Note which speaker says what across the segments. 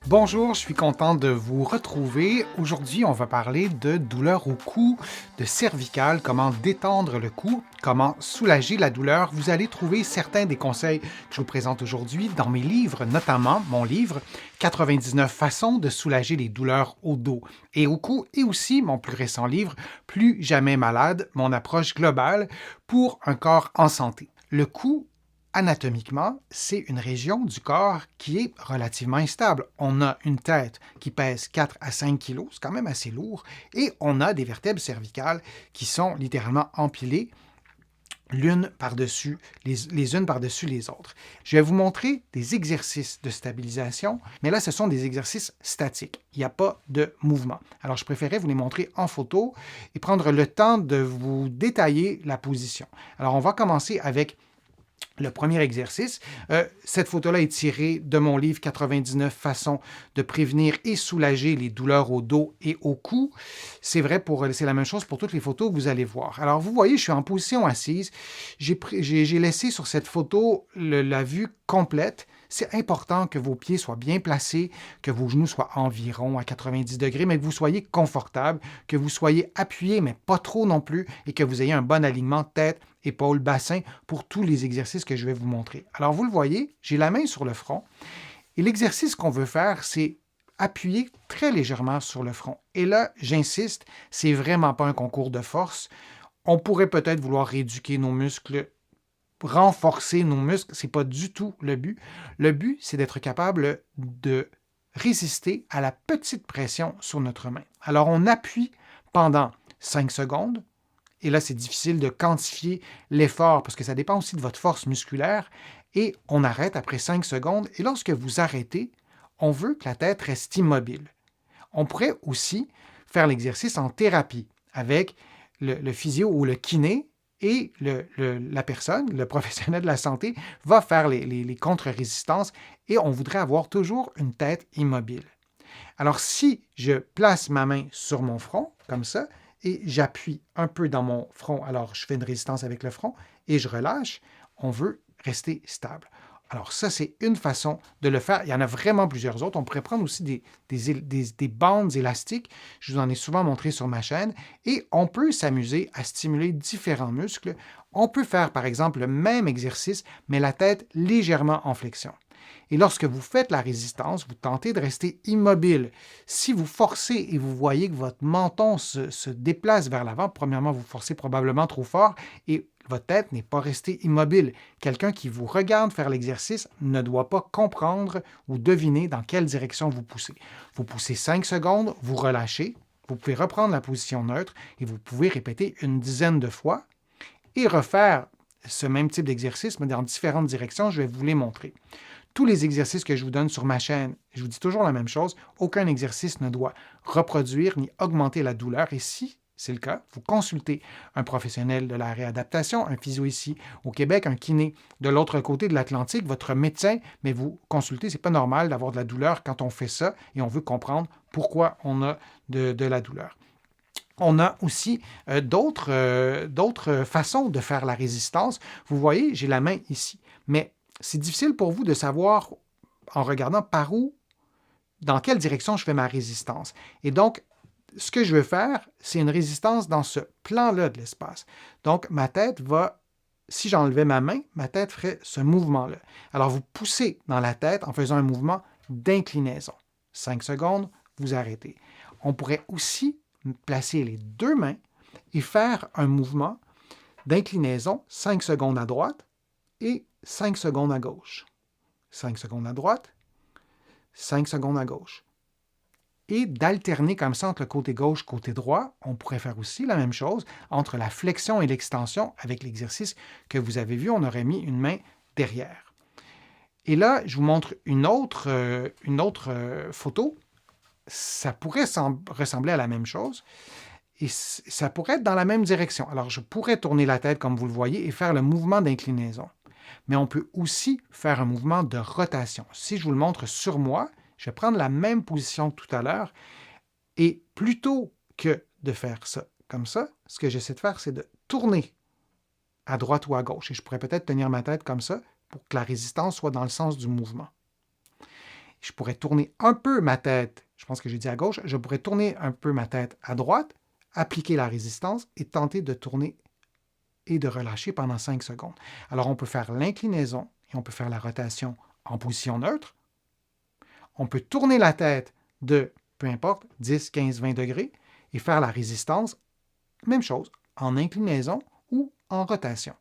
Speaker 1: Bonjour, je suis content de vous retrouver. Aujourd'hui, on va parler de douleur au cou, de cervicale, comment détendre le cou, comment soulager la douleur. Vous allez trouver certains des conseils que je vous présente aujourd'hui dans mes livres, notamment mon livre 99 façons de soulager les douleurs au dos et au cou, et aussi mon plus récent livre Plus jamais malade, mon approche globale pour un corps en santé. Le cou, anatomiquement, c'est une région du corps qui est relativement instable. On a une tête qui pèse 4 à 5 kg, c'est quand même assez lourd, et on a des vertèbres cervicales qui sont littéralement empilées l'une par-dessus les unes par-dessus les autres. Je vais vous montrer des exercices de stabilisation, mais là, ce sont des exercices statiques. Il n'y a pas de mouvement. Alors, je préférais vous les montrer en photo et prendre le temps de vous détailler la position. Alors, on va commencer avec le premier exercice. Cette photo-là est tirée de mon livre 99 façons de prévenir et soulager les douleurs au dos et au cou. C'est la même chose pour toutes les photos que vous allez voir. Alors, vous voyez, je suis en position assise. J'ai laissé sur cette photo la vue complète. C'est important que vos pieds soient bien placés, que vos genoux soient environ à 90 degrés, mais que vous soyez confortable, que vous soyez appuyé, mais pas trop non plus, et que vous ayez un bon alignement tête, épaules, bassin pour tous les exercices que je vais vous montrer. Alors, vous le voyez, j'ai la main sur le front, et l'exercice qu'on veut faire, c'est appuyer très légèrement sur le front. Et là, j'insiste, c'est vraiment pas un concours de force. On pourrait peut-être vouloir rééduquer nos muscles, renforcer nos muscles, c'est pas du tout le but. Le but, c'est d'être capable de résister à la petite pression sur notre main. Alors, on appuie pendant 5 secondes, et là, c'est difficile de quantifier l'effort parce que ça dépend aussi de votre force musculaire, et on arrête après 5 secondes, et lorsque vous arrêtez, on veut que la tête reste immobile. On pourrait aussi faire l'exercice en thérapie avec le physio ou le kiné, et la personne, le professionnel de la santé, va faire les contre-résistances, et on voudrait avoir toujours une tête immobile. Alors, si je place ma main sur mon front, comme ça, et j'appuie un peu dans mon front, alors je fais une résistance avec le front, et je relâche, on veut rester stable. Alors ça, c'est une façon de le faire. Il y en a vraiment plusieurs autres. On pourrait prendre aussi des bandes élastiques. Je vous en ai souvent montré sur ma chaîne. Et on peut s'amuser à stimuler différents muscles. On peut faire, par exemple, le même exercice, mais la tête légèrement en flexion. Et lorsque vous faites la résistance, vous tentez de rester immobile. Si vous forcez et vous voyez que votre menton se déplace vers l'avant, premièrement, vous forcez probablement trop fort et votre tête n'est pas restée immobile. Quelqu'un qui vous regarde faire l'exercice ne doit pas comprendre ou deviner dans quelle direction vous poussez. Vous poussez 5 secondes, vous relâchez, vous pouvez reprendre la position neutre et vous pouvez répéter une dizaine de fois et refaire ce même type d'exercice, mais dans différentes directions. Je vais vous les montrer. Tous les exercices que je vous donne sur ma chaîne, je vous dis toujours la même chose, aucun exercice ne doit reproduire ni augmenter la douleur. Et si c'est le cas, vous consultez un professionnel de la réadaptation, un physio ici au Québec, un kiné de l'autre côté de l'Atlantique, votre médecin, mais vous consultez, c'est pas normal d'avoir de la douleur quand on fait ça et on veut comprendre pourquoi on a de la douleur. On a aussi d'autres façons de faire la résistance. Vous voyez, j'ai la main ici, mais c'est difficile pour vous de savoir, en regardant par où, dans quelle direction je fais ma résistance. Et donc, ce que je veux faire, c'est une résistance dans ce plan-là de l'espace. Donc, ma tête va, si j'enlevais ma main, ma tête ferait ce mouvement-là. Alors, vous poussez dans la tête en faisant un mouvement d'inclinaison. 5 secondes, vous arrêtez. On pourrait aussi placer les deux mains et faire un mouvement d'inclinaison 5 secondes à droite et 5 secondes à gauche. 5 secondes à droite, 5 secondes à gauche. Et d'alterner comme ça entre le côté gauche et le côté droit, on pourrait faire aussi la même chose entre la flexion et l'extension avec l'exercice que vous avez vu, on aurait mis une main derrière. Et là, je vous montre une autre photo. Ça pourrait ressembler à la même chose et ça pourrait être dans la même direction. Alors, je pourrais tourner la tête comme vous le voyez et faire le mouvement d'inclinaison. Mais on peut aussi faire un mouvement de rotation. Si je vous le montre sur moi, je vais prendre la même position que tout à l'heure et plutôt que de faire ça comme ça, ce que j'essaie de faire, c'est de tourner à droite ou à gauche. Et je pourrais peut-être tenir ma tête comme ça pour que la résistance soit dans le sens du mouvement. Je pourrais tourner un peu ma tête, je pense que j'ai dit à gauche, je pourrais tourner un peu ma tête à droite, appliquer la résistance et tenter de tourner et de relâcher pendant 5 secondes. Alors, on peut faire l'inclinaison et on peut faire la rotation en position neutre. On peut tourner la tête de, peu importe, 10, 15, 20 degrés et faire la résistance, même chose, en inclinaison ou en rotation.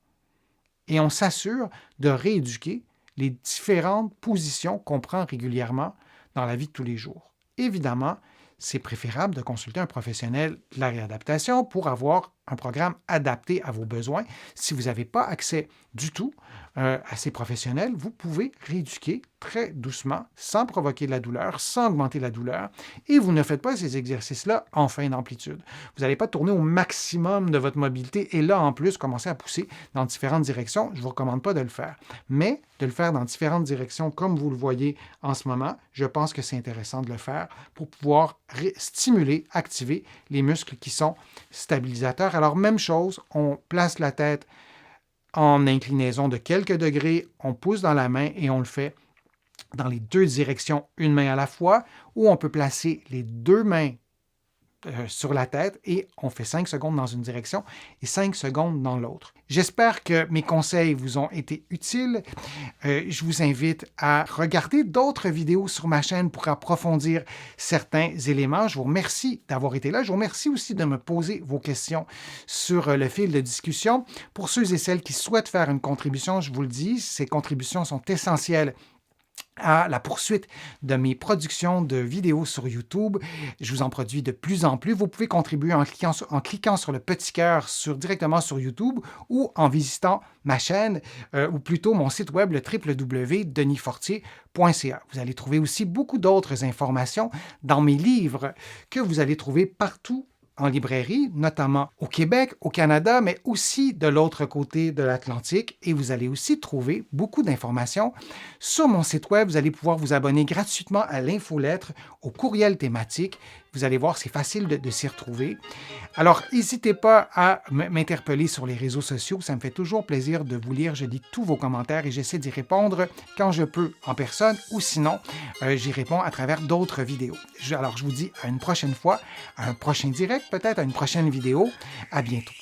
Speaker 1: Et on s'assure de rééduquer les différentes positions qu'on prend régulièrement dans la vie de tous les jours. Évidemment, c'est préférable de consulter un professionnel de la réadaptation pour avoir un programme adapté à vos besoins. Si vous n'avez pas accès du tout à ces professionnels, vous pouvez rééduquer très doucement, sans provoquer de la douleur, sans augmenter la douleur, et vous ne faites pas ces exercices-là en fin d'amplitude. Vous n'allez pas tourner au maximum de votre mobilité et là, en plus, commencer à pousser dans différentes directions. Je ne vous recommande pas de le faire, mais de le faire dans différentes directions, comme vous le voyez en ce moment, je pense que c'est intéressant de le faire pour pouvoir stimuler, activer les muscles qui sont stabilisateurs. Alors, même chose, on place la tête en inclinaison de quelques degrés, on pousse dans la main et on le fait dans les deux directions, une main à la fois, ou on peut placer les deux mains sur la tête et on fait 5 secondes dans une direction et 5 secondes dans l'autre. J'espère que mes conseils vous ont été utiles. Je vous invite à regarder d'autres vidéos sur ma chaîne pour approfondir certains éléments. Je vous remercie d'avoir été là. Je vous remercie aussi de me poser vos questions sur le fil de discussion. Pour ceux et celles qui souhaitent faire une contribution, je vous le dis, ces contributions sont essentielles à la poursuite de mes productions de vidéos sur YouTube. Je vous en produis de plus en plus. Vous pouvez contribuer en cliquant sur le petit cœur directement sur YouTube ou en visitant ma chaîne ou plutôt mon site web, le www.denisfortier.ca. Vous allez trouver aussi beaucoup d'autres informations dans mes livres que vous allez trouver partout en librairie, notamment au Québec, au Canada, mais aussi de l'autre côté de l'Atlantique. Et vous allez aussi trouver beaucoup d'informations sur mon site web. Vous allez pouvoir vous abonner gratuitement à l'infolettre, au courriel thématique. Vous allez voir, c'est facile de s'y retrouver. Alors, n'hésitez pas à m'interpeller sur les réseaux sociaux. Ça me fait toujours plaisir de vous lire. Je lis tous vos commentaires et j'essaie d'y répondre quand je peux en personne ou sinon, j'y réponds à travers d'autres vidéos. Alors, je vous dis à une prochaine fois, à un prochain direct, peut-être à une prochaine vidéo. À bientôt.